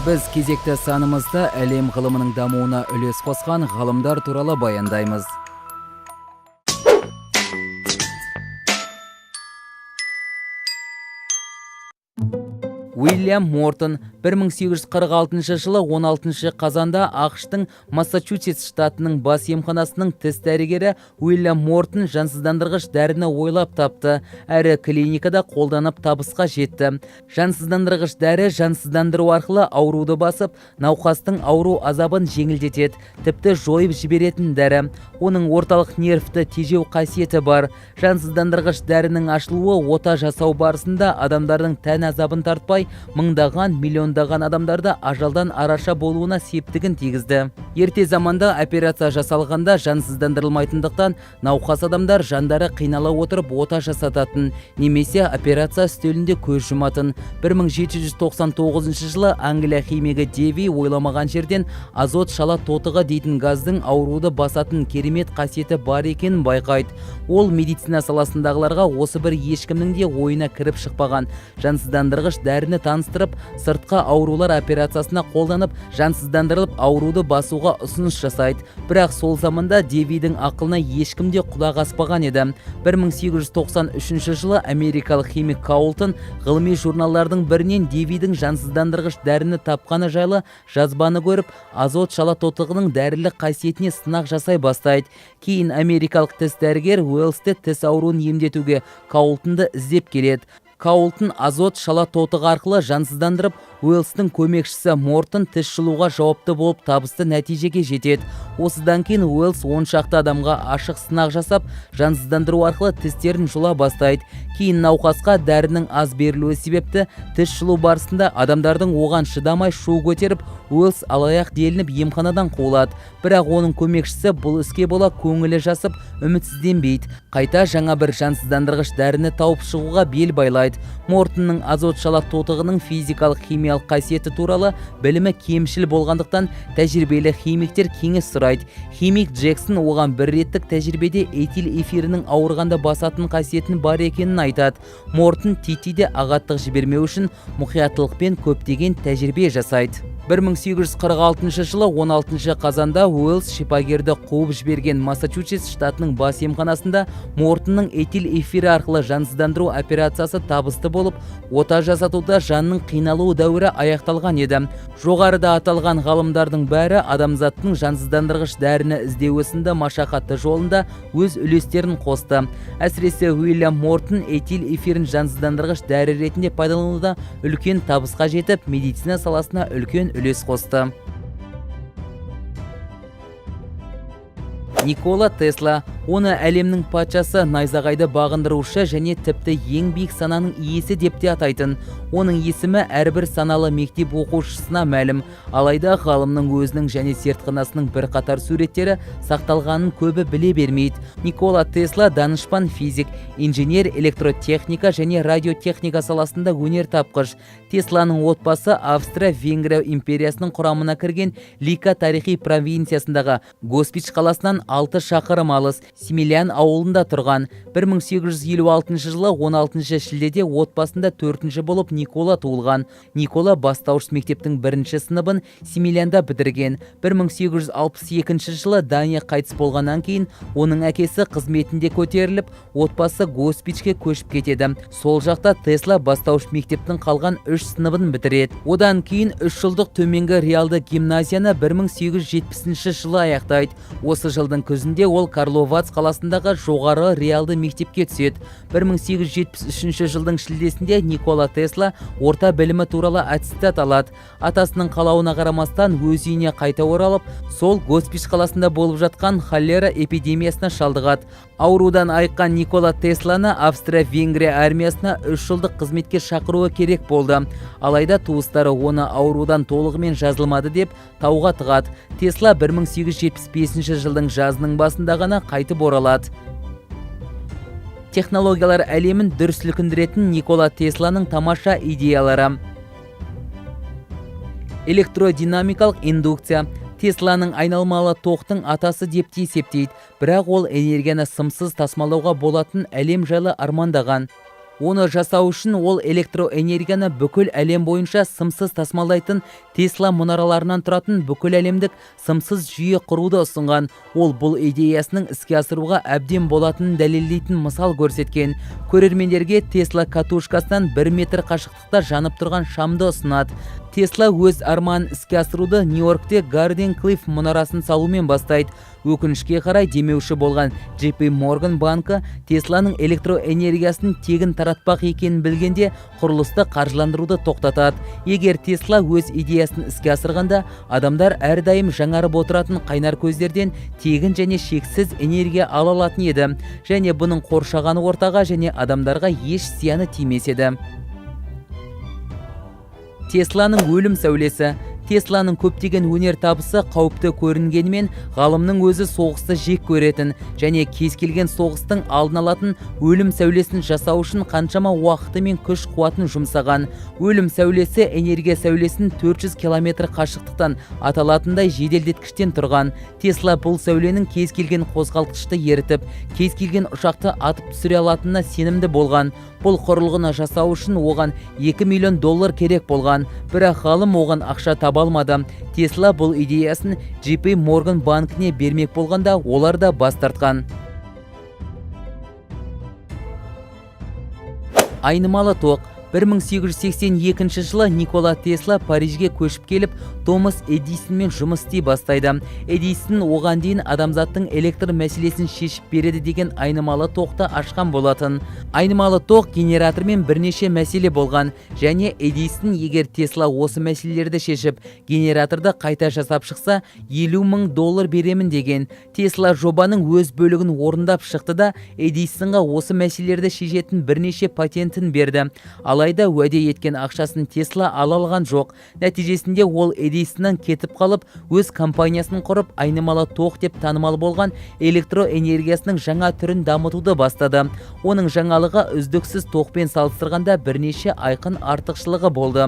Біз кезекті санымызда әлем ғылымының дамуына үлес қосқан ғалымдар туралы баяндаймыз. Уильям Мортон 1846 жылы 16 қазанда ақштың Массачусетс штатының бас емханасының тіс дәрігері Уильям Мортон жансыздандырғыш дәріні ойлап тапты, әрі клиникада қолданып табысқа жетті. Жансыздандырғыш дәрі жансыздандыру арқылы ауруды басып, науқастың ауру азабын жеңілдетеді, тіпті жойып жіберетін дәрі. Оның орталық нервті тежеу қасиеті бар. Жансыздандырғыш дәрінің ашылуы ота жасау барысында адамдардың тән азабын тартпай, мыңдаған, миллиондаған адамдарды ажалдан араша болуына септігін тигізді. Ерте заманда операция жасалғанда жансыздандырылмайтындықтан науқас адамдар жандары қинала отырып ота жасататын, немесе операция үстелінде көз жұматын. 1799 жылы Англия химигі Деви ойламаған жерден азот шала тотығы дейтін газдың ауруды басатын керемет қасиеті бар екенін байқайды. Ол медицина саласындағыларға осы бір ешкімнің де ойына кіріп шықпаған жансыздандырғыш дәріні таныстырып, сыртқа аурулар операциясына қолданып, жансыздандырылып ауруды басуға ұсыныс жасайды. Бірақ сол заманда Девидің ақылына ешкімде құлақ аспаған еді. 1893 жылы америкалық химик Каултон ғылыми журналдардың бірінен Девидің жансыздандырғыш дәріні тапқаны жайлы жазбаны көріп, азот шала тотығының дәрілік қасиетіне сынақ жасай бастайды. Кейін америкалық тіс дәрігер Уэльсте тіс ауруын емдетуге Каултонды іздеп келеді. Каултон азот шала тотығы арқылы жансыздандырып, Уэльстің көмекшісі Мортон тіс жұлуға жауапты болып табысты нәтижеге жетеді. Осыдан кейін Уэльс 10 шақты адамға ашық сынақ жасап, жансыздандыру арқылы тістерін жұла бастайды. Кейін науқасқа дәрінің аз берілуі себепті тіс жұлу барысында адамдардың оған шыдамай шу көтеріп, Уэльс алаяқ делініп емханадан қуылады. Бірақ оның көмекшісі бұл іске бола көңілі жасып, үмітсізденбейді. Қайта жаңа бір жансыздандырғыш дәріні тауып шығуға бел байлайды. Мортонның азот шала тотығының физикалық химиялық қасиеті туралы білімі кемшіл болғандықтан тәжірибелі химиктер кеңес сұрайды. Химик Джексон оған бір реттік тәжірибеде этил эфирінің ауырғанда басатын қасиетін бар екенін айтады. Мортон титиде ағаттық жібермеу үшін мұқияттылықпен көптеген тәжірибе жасайды. 1846 жылы 16 қазанда Уэльс шипагерді қуып жіберген Массачусетс штатының бас емханасында Мортонның этил эфирі арқылы жансыздандыру операциясы табысты болып, ота жасатуда жанның қиналуы дәуірі аяқталған еді. Жоғарыда аталған ғалымдардың бәрі адамзаттың жансыздандырғыш дәріні іздеу ісінде машақатты жолында өз үлестерін қосты. Әсіресе Уильям Мортон этил эфирін жансыздандырғыш дәрі ретінде пайдалануда үлкен табысқа жетіп, медицина саласына үлкен үлес қосты. Никола Тесла, оны әлемнің патшасы, найзағайды бағындырушы және тіпті ең биік сананың иесі деп те атайтын. Оның есімі әрбір саналы мектеп оқушысына мәлім, алайда ғалымның өзінің және зертханасының бірқатар суреттері сақталғанын көбі біле бермейді. Никола Тесла данышпан физик, инженер, электротехника және радиотехника саласында өнер тапқыш. Тесланың отбасы Австро-Венгрия империясының құрамына кірген Лика тарихи провинциясындағы Госпич қаласынан 6 шақырым алыс Семилян ауылында тұрған. 1856 жылы 16 шілдеде отбасында 4-ші болып Никола туылған. Никола бастауыш мектептің 1-ші сыныбын Семилянда бітірген. 1862 жылы Дания қайтыс болғаннан кейін оның әкесі қызметінде көтеріліп, отбасы Госпичке көшіп кетеді. Сол жақта Тесла бастауыш мектептің қалған 3 сыныбын бітіреді. Одан кейін 3 жылдық төменгі реалды гимназияны 1870 жылы аяқтайды. Осы жылдың күзінде ол Карловац қаласындағы жоғары реалды мектепке түседі. 1873 жылдың шілдесінде Никола Тесла орта білімі туралы аттестат алады. Атасының қалауына қарамастан өз үйіне қайта оралып, сол Госпич қаласында болып жатқан холера эпидемиясына шалдығады. Аурудан айыққан Никола Тесланы Австро-Венгрия армиясына 3 жылдық қызметке шақыруы керек болды. Алайда туыстары оны аурудан толығымен жазылмады деп тауға тығады. Тесла 1875 жылдың жазының басында ғана қайтып оралады. Технологиялар әлемін дүр сілкіндіретін Никола Тесланың тамаша идеялары. Электродинамикалық индукция. Тесланың айналмалы тоқтың атасы деп те есептейді, бірақ ол энергияны сымсыз тасымалдауға болатын әлем жайлы армандаған. Оны жасау үшін ол электроэнергияны бүкіл әлем бойынша сымсыз тасымалдайтын Tesla мұнараларынан тұратын бүкіл әлемдік сымсыз жүйе құруды ұсынған. Ол бұл идеясының іске асыруға әбден болатынын дәлелдейтін мысал көрсеткен. Көрермендерге Tesla катушкасынан 1 метр қашықтықта жанып тұрған шамды ұсынады. Tesla өз арманын іске асыруды Нью-Йоркте Гарден Клифф мұнарасын салумен бастайды. Өкінішке қарай демеуші болған JP Morgan банкі Тесланың электроэнергиясын тегін таратпақ екенін білгенде құрылысты қаржыландыруды тоқтатады. Егер Tesla өз идеясын іске асырғанда, адамдар әрдайым жаңарып отыратын қайнар көздерден тегін және шексіз энергия ала алатын еді, және бұның қоршаған ортаға және адамдарға еш зияны тимес еді. Тесланың өлім сәулесі. Тесланың көптеген өнер табысы қауіпті көрінгенімен, ғалымның өзі соғысты жек көретін және кез келген соғыстың алдын алатын өлім сәулесін жасау үшін қаншама уақыты мен күш қуатын жұмсаған. Өлім сәулесі энергия сәулесін 400 километр қашықтықтан аталатындай жеделдеткіштен тұрған. Тесла бұл сәуленің кез келген қозғалтқышты ерітіп, кез келген ұшақты атып түсіре алатынына сенімді болған. Бұл құрылғыны жасау үшін оған $2 миллион керек болған, бірақ ғалым оған ақша таба алмады. Tesla бұл идеясын JP Morgan банкіне бермек болғанда, олар да бас тартқан. Айнымалы тоқ. 1882 жылы Никола Тесла Парижге көшіп келіп, Томас Эдисонмен жұмыс істей бастайды. Эдисон оған дейін адамзаттың электр мәселесін шешіп береді деген айнымалы тоқты ашқан болатын. Айнымалы тоқ генератормен бірнеше мәселе болған, және Эдисон егер Тесла осы мәселелерді шешіп, генераторды қайта жасап шықса, $50 мың беремін деген. Тесла жобаның өз бөлігін орындап шықты да, Эдисонға осы мәселелерді шешетін бірнеше патентін берді. Алайда уәде еткен ақшасын Тесла ала алған жоқ. Нәтижесінде ол Эдисоннан кетіп қалып, өз компаниясын құрып, айнымалы тоқ деп танымал болған электроэнергиясының жаңа түрін дамытуды бастады. Оның жаңалығы үздіксіз тоқпен салыстырғанда бірнеше айқын артықшылығы болды.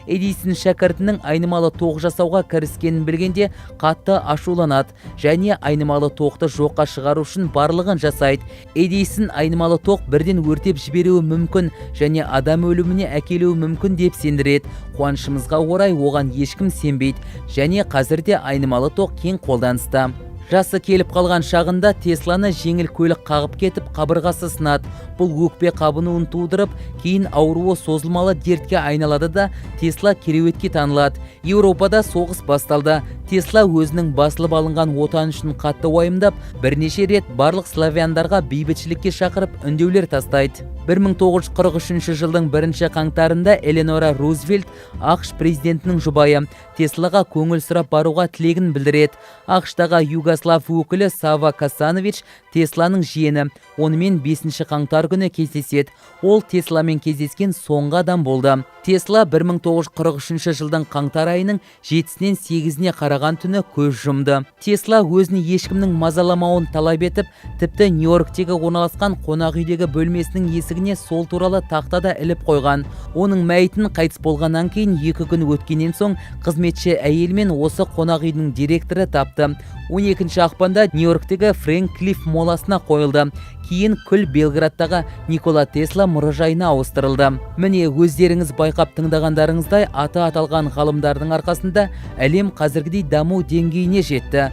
Эдисон шәкіртінің айнымалы тоқ жасауға кіріскенін білгенде қатты ашуланады және айнымалы тоқты жоққа шығару үшін барлығын жасайды. Эдисон айнымалы тоқ бірден өртеп жіберуі мүмкін және адам өліміне әкелуі мүмкін деп сендіреді. Қуанышымызға орай оған ешкім сенбейді және қазірде айнымалы тоқ кең қолданыста. Жасы келіп қалған шағында Тесланы жеңіл көлік қағып кетіп, қабырғасы сынады. Бұл өкпе қабынуын тудырып, кейін ауруы созылмалы дертке айналады да Тесла кереуетке танылады. Еуропада соғыс басталды. Тесла өзінің басылып алынған отан үшін қатты уайымдап, бірнеше рет барлық славяндарға бейбітшілікке шақырып үндеулер тастайды. 1943 жылдың 1 қаңтарында Эленора Рузвельт, ақш президентінің жұбайы, Теслаға көңіл сұрап баруға тілегін білдіреді. ақштағы Югослав өкілі Сава Касанович Тесланың жиені. Онымен 5 қаңтар күні кездеседі. Ол Тесламен кездескен соңғы адам болды. Тесла 1943 жылдың қаңтар айының 7-сінен 8-іне қараған түні көз жұмды. Тесла өзіне ешкімнің мазаламауын талап етіп, тіпті Нью-Йорктегі орналасқан қонақ үйдегі бөлмесінің есігіне сол туралы тақтада іліп қойған. Оның мәйітін қайтыс болғаннан кейін 2 күн өткеннен соң қызметші әйелмен осы қонақ үйдің директоры тапты. 12 ақпанда Нью-Йорктегі Фрэнк Клифф моласына қойылды. Кейін күл Белградтағы Никола Тесла мұражайына ауыстырылды. Міне өздеріңіз байқап тыңдағандарыңыздай аты аталған ғалымдардың арқасында әлем қазіргідей даму деңгейіне жетті.